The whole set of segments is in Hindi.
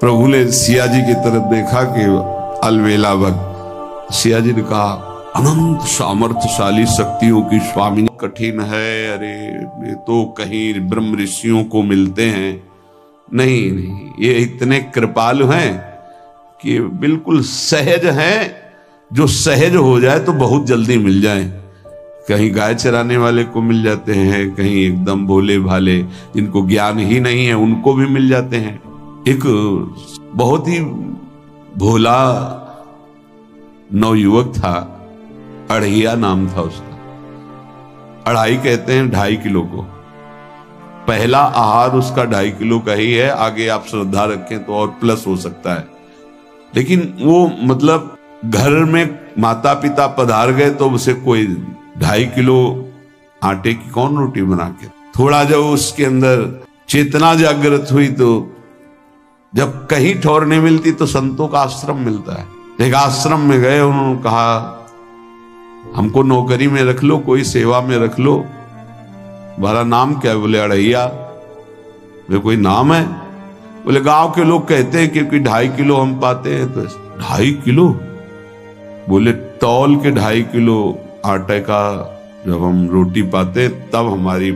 प्रभु ने सिया जी की तरफ देखा कि अलवेला भक्त। सिया जी ने कहा, अनंत सामर्थ्यशाली शक्तियों की स्वामी कठिन है। अरे ये तो कहीं ब्रह्म ऋषियों को मिलते हैं। नहीं नहीं, ये इतने कृपालु हैं कि बिल्कुल सहज हैं। जो सहज हो जाए तो बहुत जल्दी मिल जाए। कहीं गाय चराने वाले को मिल जाते हैं, कहीं एकदम भोले भाले जिनको ज्ञान ही नहीं है उनको भी मिल जाते हैं। एक बहुत ही भोला नवयुवक था, अढ़ैया नाम था उसका। अढ़ाई कहते हैं 2.5 किलो को। पहला आहार उसका 2.5 किलो का ही है। आगे आप श्रद्धा रखें तो और प्लस हो सकता है। लेकिन वो मतलब घर में माता पिता पधार गए तो उसे कोई 2.5 किलो आटे की कौन रोटी बना के। थोड़ा जब उसके अंदर चेतना जागृत हुई तो जब कहीं ठौर नहीं मिलती तो संतों का आश्रम मिलता है। एक आश्रम में गए, उन्होंने कहा हमको नौकरी में रख लो, कोई सेवा में रख लो। तुम्हारा नाम क्या है? बोले अढ़ैया। वे कोई नाम है? बोले गांव के लोग कहते हैं क्योंकि 2.5 किलो हम पाते हैं। तो 2.5 किलो? बोले तौल के 2.5 किलो आटे का जब हम रोटी पाते तब हमारी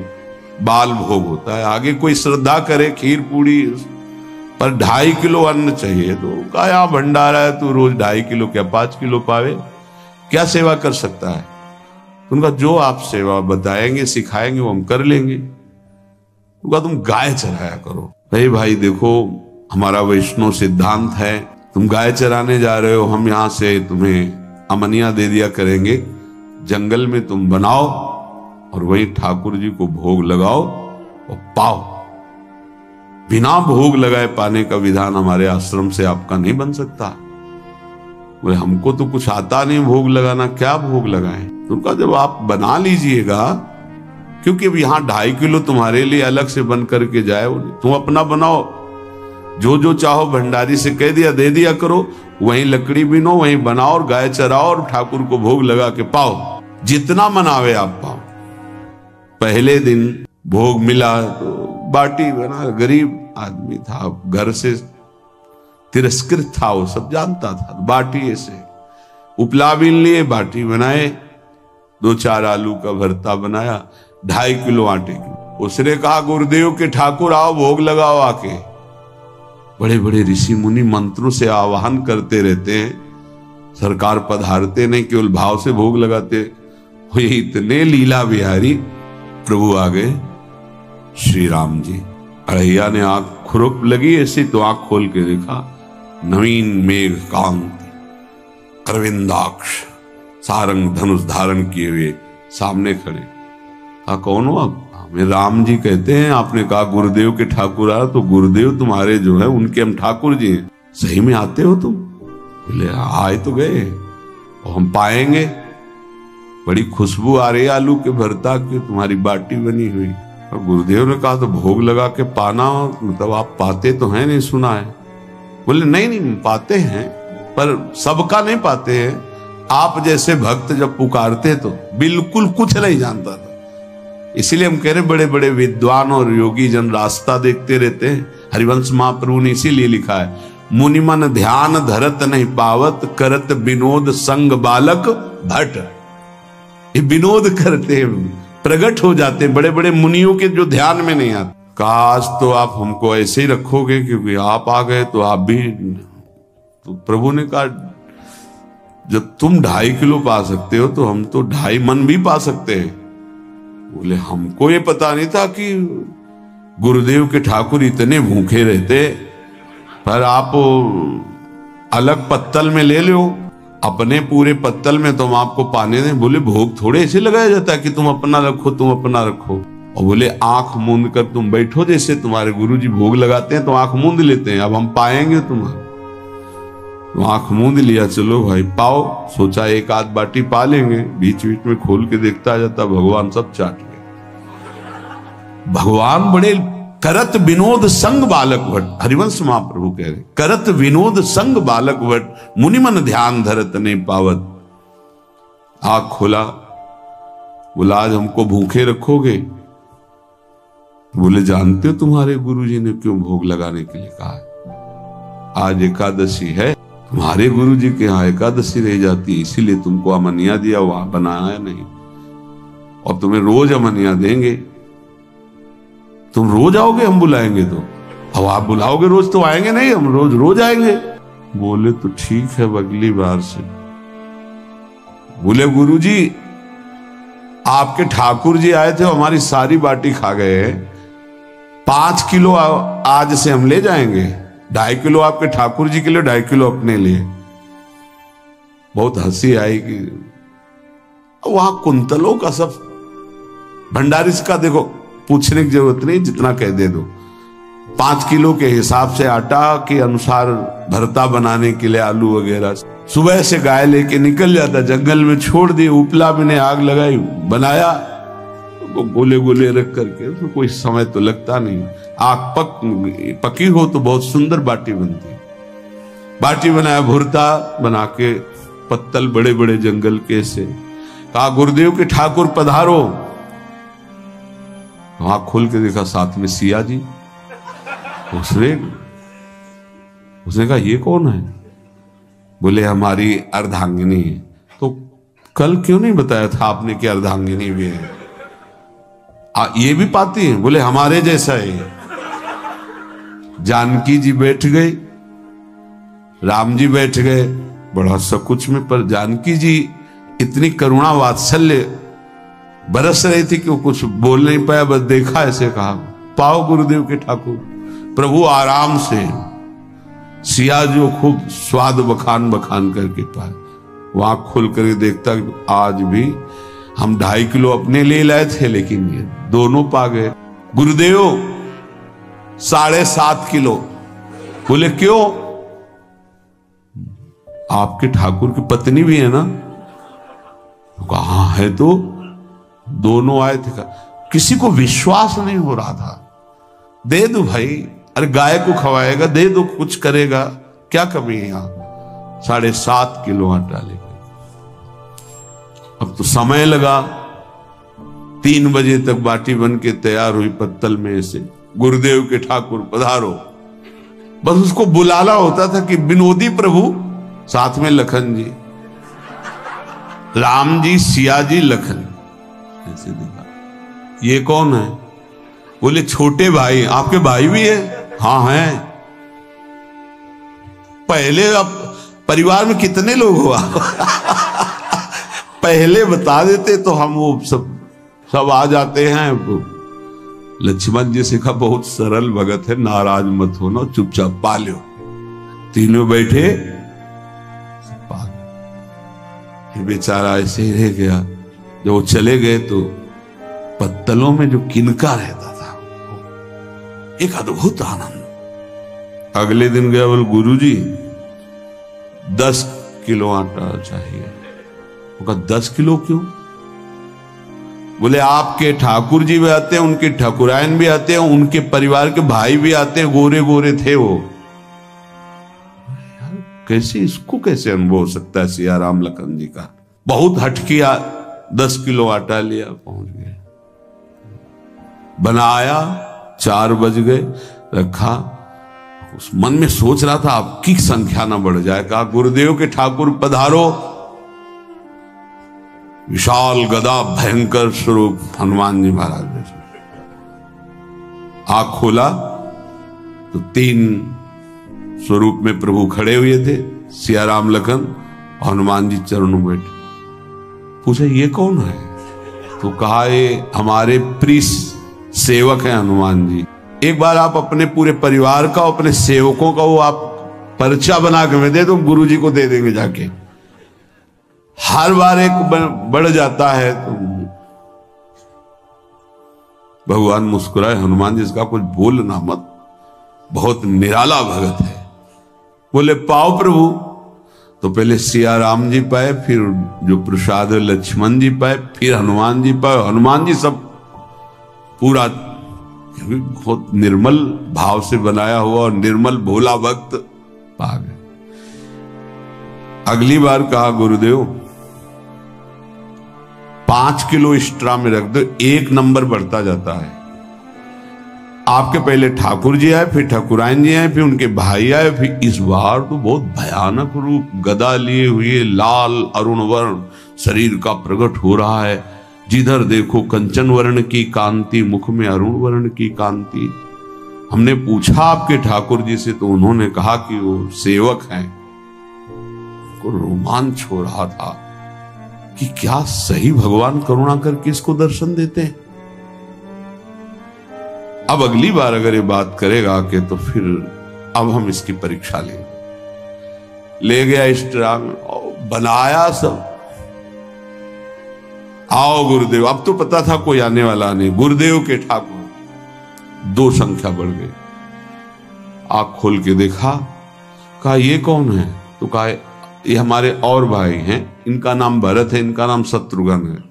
बाल भोग होता है। आगे कोई श्रद्धा करे खीर पूड़ी, पर 2.5 किलो अन्न चाहिए। तो कहा यहाँ भंडारा है, तू रोज 2.5 किलो क्या 5 किलो पावे, क्या सेवा कर सकता है? उनका जो आप सेवा बताएंगे सिखाएंगे वो हम कर लेंगे। उनका तुम गाय चराया करो। भाई देखो, हमारा वैष्णव सिद्धांत है, तुम गाय चराने जा रहे हो, हम यहां से तुम्हें अमनिया दे दिया करेंगे। जंगल में तुम बनाओ और वहीं ठाकुर जी को भोग लगाओ और पाओ। बिना भोग लगाए पाने का विधान हमारे आश्रम से आपका नहीं बन सकता। बोले हमको तो कुछ आता नहीं भोग लगाना, क्या भोग लगाएं? तो उनका जब आप बना लीजिएगा, क्योंकि अब यहाँ 2.5 किलो तुम्हारे लिए अलग से बन करके जाए, तुम अपना बनाओ। जो जो चाहो भंडारी से कह दिया दे दिया करो, वहीं लकड़ी बिनो, वहीं बनाओ और गाय चराओ और ठाकुर को भोग लगा के पाओ। जितना मनावे आप पाओ। पहले दिन भोग मिला तो बाटी बना। गरीब आदमी था, घर से तिरस्कृत था, वो सब जानता था। बाटी ऐसे उपला बीन लिए, बाटी बनाए, 2-4 आलू का भरता बनाया, 2.5 किलो आटे की। उसने कहा गुरुदेव के ठाकुर आओ भोग लगाओ आके। बड़े बड़े ऋषि मुनि मंत्रों से आवाहन करते रहते हैं, सरकार पधारते नहीं, केवल भाव से भोग लगाते। वो इतने लीला बिहारी प्रभु आ गए, श्री राम जी। अढ़ैया ने आंख खुरक लगी ऐसी तो आंख खोल के देखा, नवीन मेघ कांति, अरविंदाक्ष, सारंग धनुष धारण किए हुए सामने खड़े। कहा कौन हो आप? हमें राम जी कहते हैं। आपने कहा गुरुदेव के ठाकुर आ, तो गुरुदेव तुम्हारे जो है उनके हम ठाकुर जी हैं। सही में आते हो तुम? बोले आए तो गए और हम पाएंगे। बड़ी खुशबू आ रही आलू के भरता की, तुम्हारी बाटी बनी हुई। और गुरुदेव ने कहा तो भोग लगा के पाना, मतलब आप पाते तो हैं? नहीं सुना है। बोले नहीं पाते हैं, पर सबका नहीं पाते हैं। आप जैसे भक्त जब पुकारते तो बिल्कुल कुछ नहीं जानता था। इसीलिए हम कह रहे बड़े बड़े विद्वान और योगी जन रास्ता देखते रहते हैं। हरिवंश महाप्रभु ने इसीलिए लिखा है, मुनिमन ध्यान धरत नहीं पावत, करत विनोद संग बालक भट्ट। ये विनोद करते हैं, प्रकट हो जाते हैं बड़े बड़े मुनियों के जो ध्यान में नहीं आते। काश तो आप हमको ऐसे ही रखोगे, क्योंकि आप आ गए तो आप भी। तो प्रभु ने कहा जब तुम 2.5 किलो पा सकते हो तो हम तो 2.5 मन भी पा सकते हैं। बोले हमको ये पता नहीं था कि गुरुदेव के ठाकुर इतने भूखे रहते, पर आप अलग पत्तल में ले लो, अपने पूरे पत्तल में तुम आपको पाने दें। बोले भोग थोड़े ऐसे लगाया जाता है कि तुम अपना रखो तुम अपना रखो। और बोले आंख मूंद कर तुम बैठो, जैसे तुम्हारे गुरुजी भोग लगाते हैं तो आंख मूंद लेते हैं, अब हम पाएंगे तुम्हारा। तो आंख मूंद लिया, चलो भाई पाओ। सोचा एक आध बाटी पा लेंगे, बीच बीच में खोल के देखता जाता भगवान सब चाट गए। भगवान बड़े करत विनोद संग बालक भट्ट। हरिवंश महाप्रभु कह रहे करत विनोद संग बालक भट्ट, मुनिमन ध्यान धरत नहीं पावत। आंख खोला, बोला आज हमको भूखे रखोगे? बोले जानते हो तुम्हारे गुरुजी ने क्यों भोग लगाने के लिए कहा है? आज एकादशी है, तुम्हारे गुरु जी के यहाँ एकादशी रह जाती है, इसीलिए तुमको अमनिया दिया, वहां बनाया नहीं, और तुम्हें रोज अमनिया देंगे। तुम रोज आओगे, हम बुलाएंगे तो? अब आप बुलाओगे रोज तो आएंगे नहीं, हम रोज रोज आएंगे। बोले तो ठीक है, अगली बार से। बोले गुरु जी आपके ठाकुर जी आए थे, हमारी सारी बाटी खा गए, 5 किलो आज से हम ले जाएंगे, 2.5 किलो आपके ठाकुर जी के लिए, 2.5 किलो अपने लिए। बहुत हंसी आई कि वहां कुंतलों का सब भंडारी का देखो, पूछने की जरूरत नहीं, जितना कह दे दो। 5 किलो के हिसाब से आटा के अनुसार भरता बनाने के लिए आलू वगैरह सुबह से गाय लेके निकल जाता, जंगल में छोड़ दिए, उपला में ने आग लगाई, बनाया, वो गोले गोले रख करके, उसमें कोई समय तो लगता नहीं। आग पकी हो तो बहुत सुंदर बाटी बनती। बाटी बनाया, भुरता बना के, पत्तल बड़े बड़े जंगल के से, कहा गुरुदेव के ठाकुर पधारो। वहां खोल के देखा साथ में सिया जी। उसने कहा ये कौन है? बोले हमारी अर्धांगिनी है। तो कल क्यों नहीं बताया था आपने कि अर्धांगिनी भी है? ये भी पाती है? बोले हमारे जैसा है। जानकी जी बैठ गए, राम जी बैठ गए, बड़ा सकुच में, पर जानकी जी इतनी करुणा वात्सल्य बरस रही थी कि वो कुछ बोल नहीं पाया, बस देखा, ऐसे कहा पाओ गुरुदेव के ठाकुर। प्रभु आराम से, सिया जो खूब स्वाद बखान बखान करके पाए। वहां खोल करके देखता आज भी हम 2.5 किलो अपने ले लाए थे, लेकिन ये दोनों पा गए। गुरुदेव 7.5 किलो। बोले क्यों? आपके ठाकुर की पत्नी भी है ना? कहा है, तो दोनों आए थे। किसी को विश्वास नहीं हो रहा था। दे दो भाई, अरे गाय को खवाएगा, दे दो, कुछ करेगा, क्या कमी है यहां? 7.5 किलो आटा ले गए। अब तो समय लगा, 3 बजे तक बाटी बन के तैयार हुई पत्तल में से। गुरुदेव के ठाकुर पधारो। बस उसको बुलाना होता था कि विनोदी प्रभु, साथ में लखन जी, राम जी, सिया जी, लखन। ऐसे देखा, ये कौन है? बोले छोटे भाई। आपके भाई भी है? हाँ है। पहले अब परिवार में कितने लोग हुआ पहले बता देते तो हम वो सब आ जाते हैं। लक्ष्मण जी से कहा बहुत सरल भगत है, नाराज मत होना, चुपचाप पा लो। तीनों बैठे, बेचारा ऐसे ही रह गया। जब वो चले गए तो पत्तलों में जो किनका रहता था, एक अद्भुत आनंद। अगले दिन गया, बोल गुरुजी 10 किलो आटा चाहिए। वो कहा 10 किलो क्यों? बोले आपके ठाकुर जी भी आते हैं, उनके ठाकुरायन भी आते हैं, उनके परिवार के भाई भी आते हैं, गोरे गोरे थे वो। कैसे, इसको कैसे अनुभव हो सकता है? सिया राम लखन जी का बहुत हट किया, 10 किलो आटा लिया, पहुंच गए, बनाया, 4 बज गए, रखा। उस मन में सोच रहा था आपकी संख्या ना बढ़ जाए। कहा गुरुदेव के ठाकुर पधारो। विशाल गदा भयंकर स्वरूप हनुमान जी महाराज। आंख खोला तो 3 स्वरूप में प्रभु खड़े हुए थे, सिया राम लखन, हनुमान जी चरणों बैठे। पूछा ये कौन है? तो कहा ये हमारे प्रिय सेवक हैं हनुमान जी। एक बार आप अपने पूरे परिवार का, अपने सेवकों का वो आप पर्चा बना के मैं दे दो, गुरु जी को दे देंगे जाके। हर बार एक बढ़ जाता है तो भगवान मुस्कुराए, हनुमान जी इसका कुछ बोलना मत, बहुत निराला भगत है। बोले पाओ प्रभु। तो पहले सिया राम जी पाए, फिर जो प्रसाद लक्ष्मण जी पाए, फिर हनुमान जी पाए। हनुमान जी सब पूरा बहुत निर्मल भाव से बनाया हुआ और निर्मल भोला भक्त पा गए। अगली बार कहा गुरुदेव 5 किलो एक्स्ट्रा में रख दो, 1 नंबर बढ़ता जाता है। आपके पहले ठाकुर जी आए, फिर ठाकुराइन जी आए, फिर उनके भाई आए, फिर इस बार तो बहुत भयानक रूप गदा लिए हुए लाल अरुण वर्ण शरीर का प्रकट हो रहा है। जिधर देखो कंचन वर्ण की कांति, मुख में अरुण वर्ण की कांति। हमने पूछा आपके ठाकुर जी से, तो उन्होंने कहा कि वो सेवक हैं। को रोमांच हो रहा था कि क्या सही भगवान करुणा करके इसको दर्शन देते हैं। अब अगली बार अगर ये बात करेगा कि तो फिर अब हम इसकी परीक्षा लेंगे। ले गया इष्टराग, बनाया सब। आओ गुरुदेव। अब तो पता था कोई आने वाला नहीं। गुरुदेव के ठाकुर 2 संख्या बढ़ गई। आंख खोल के देखा, कहा ये कौन है? तो कहा ये हमारे और भाई हैं, इनका नाम भरत है, इनका नाम शत्रुघ्न है।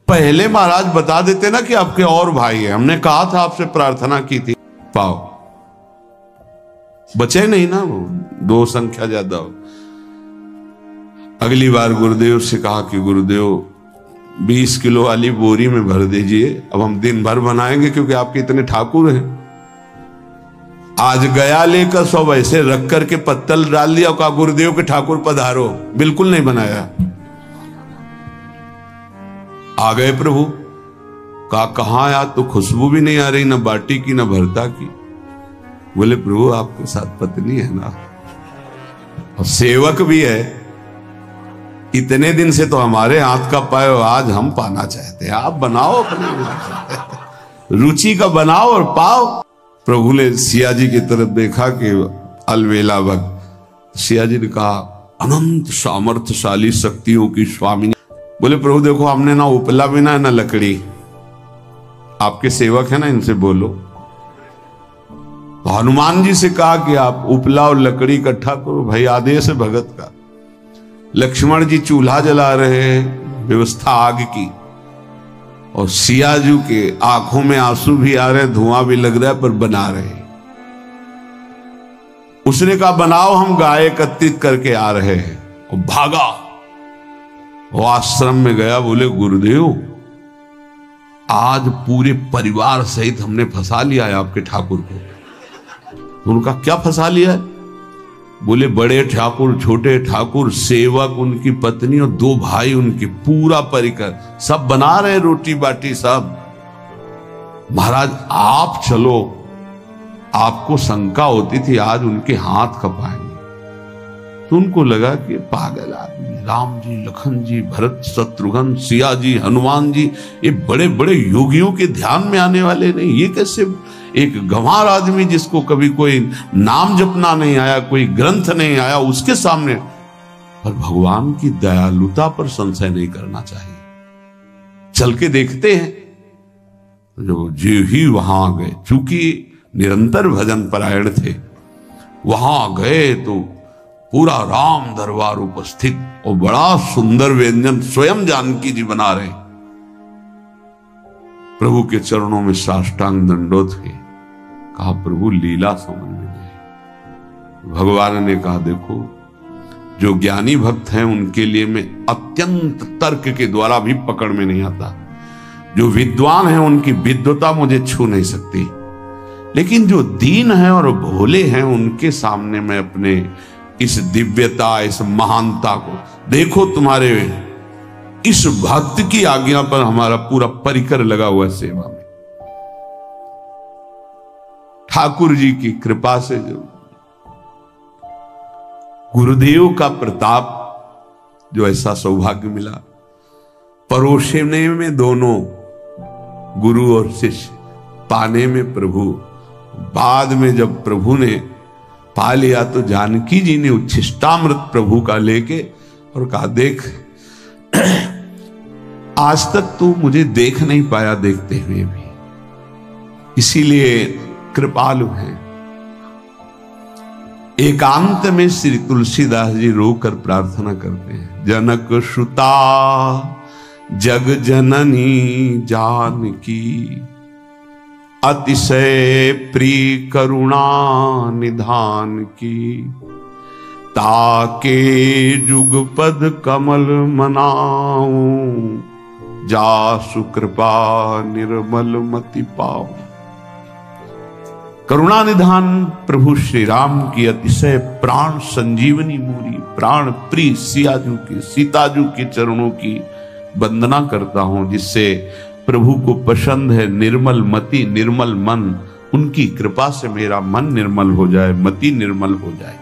पहले महाराज बता देते ना कि आपके और भाई हैं, हमने कहा था आपसे प्रार्थना की थी। पाओ बचे नहीं ना, वो 2 संख्या ज्यादा हो। अगली बार गुरुदेव से कहा कि गुरुदेव 20 किलो वाली बोरी में भर दीजिए, अब हम दिन भर बनाएंगे क्योंकि आपके इतने ठाकुर हैं। आज गया लेकर सब ऐसे रख करके पत्तल डाल दिया, कहा गुरुदेव के ठाकुर पधारो। बिल्कुल नहीं बनाया। आ गए प्रभु, कहा कहां यार, तो खुशबू भी नहीं आ रही, ना बाटी की ना भरता की। बोले प्रभु आपके साथ पत्नी है ना, और सेवक भी है, इतने दिन से तो हमारे हाथ का पाए, आज हम पाना चाहते हैं, आप बनाओ अपने रुचि का बनाओ और पाओ। प्रभु ने सिया जी की तरफ देखा कि अलवेला वक्त। सिया जी ने कहा अनंत सामर्थ्यशाली शक्तियों की स्वामी। बोले प्रभु देखो, हमने ना उपला भी ना लकड़ी, आपके सेवक है ना, इनसे बोलो। तो हनुमान जी से कहा कि आप उपला और लकड़ी इकट्ठा करो, भाई आदेश है भगत का। लक्ष्मण जी चूल्हा जला रहे हैं, व्यवस्था आग की, और सिया जी के आंखों में आंसू भी आ रहे, धुआं भी लग रहा है, पर बना रहे। उसने कहा बनाओ, हम गाय एकत्रित करके आ रहे हैं। और भागा, वो आश्रम में गया। बोले गुरुदेव आज पूरे परिवार सहित हमने फंसा लिया है आपके ठाकुर को। उनका क्या फंसा लिया है? बोले बड़े ठाकुर, छोटे ठाकुर, सेवक, उनकी पत्नी और 2 भाई उनके, पूरा परिकर, सब बना रहे रोटी बाटी सब। महाराज आप चलो, आपको शंका होती थी आज उनके हाथ कपाएंगे। तो उनको लगा कि पागल आदमी, राम जी, लखन जी, भरत, शत्रुघ्न, सिया जी, हनुमान जी, ये बड़े बड़े योगियों के ध्यान में आने वाले नहीं, ये कैसे एक गंवार आदमी जिसको कभी कोई नाम जपना नहीं आया, कोई ग्रंथ नहीं आया, उसके सामने। पर भगवान की दयालुता पर संशय नहीं करना चाहिए। चल के देखते हैं। जो जी ही वहां गए, चूंकि निरंतर भजन परायण थे, वहां गए तो पूरा राम दरबार उपस्थित, और बड़ा सुंदर व्यंजन स्वयं जानकी जी बना रहे। प्रभु के चरणों में साष्टांग दंडोत हुए। कहा प्रभु लीला समझ में नहीं। भगवान ने कहा देखो, जो ज्ञानी भक्त हैं उनके लिए मैं अत्यंत तर्क के द्वारा भी पकड़ में नहीं आता। जो विद्वान हैं उनकी विद्वता मुझे छू नहीं सकती, लेकिन जो दीन हैं और भोले हैं उनके सामने मैं अपने इस दिव्यता, इस महानता को देखो। तुम्हारे इस भक्त की आज्ञा पर हमारा पूरा परिकर लगा हुआ है सेवा में। ठाकुर जी की कृपा से जो गुरुदेव का प्रताप, जो ऐसा सौभाग्य मिला, परोसने में दोनों गुरु और शिष्य, पाने में प्रभु। बाद में जब प्रभु ने पा लिया तो जानकी जी ने उच्छिष्टामृत प्रभु का लेके और कहा देख, आज तक तू मुझे देख नहीं पाया देखते हुए भी, इसीलिए कृपालु है। एकांत में श्री तुलसीदास जी रोकर प्रार्थना करते हैं, जनक सुता जग जननी जानकी, अतिशय प्रिय करुणा निधान की, ताके जुगपद कमल मनाऊं, जा सुकृपा निर्मल मति पाऊं। करुणा निधान प्रभु श्री राम की अतिशय प्राण संजीवनी मूरी प्राण प्रिय सियाजू की सीताजू के चरणों की वंदना करता हूं, जिससे प्रभु को पसंद है निर्मल मति निर्मल मन। उनकी कृपा से मेरा मन निर्मल हो जाए, मति निर्मल हो जाए।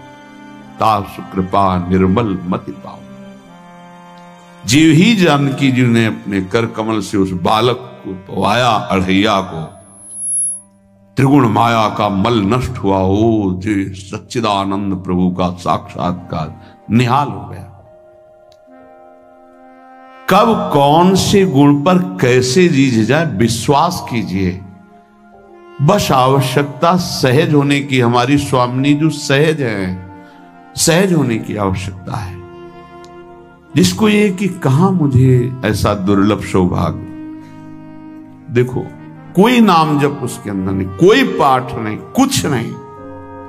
तासु कृपा निर्मल मति पाओ। जीव ही जानकी जी ने अपने कर कमल से उस बालक को पवाया, अढ़ैया को। त्रिगुण माया का मल नष्ट हुआ हो, जी सच्चिदानंद प्रभु का साक्षात्कार निहाल हो गया। कब कौन से गुण पर कैसे जीत जाए विश्वास कीजिए, बस आवश्यकता सहज होने की। हमारी स्वामिनी जो सहज है, सहज होने की आवश्यकता है। जिसको ये कि कहां मुझे ऐसा दुर्लभ सौभाग्य। देखो कोई नाम जप उसके अंदर नहीं, कोई पाठ नहीं, कुछ नहीं।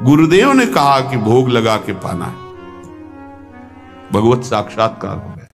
गुरुदेव ने कहा कि भोग लगा के पाना है, भगवत साक्षात्कार हो गया।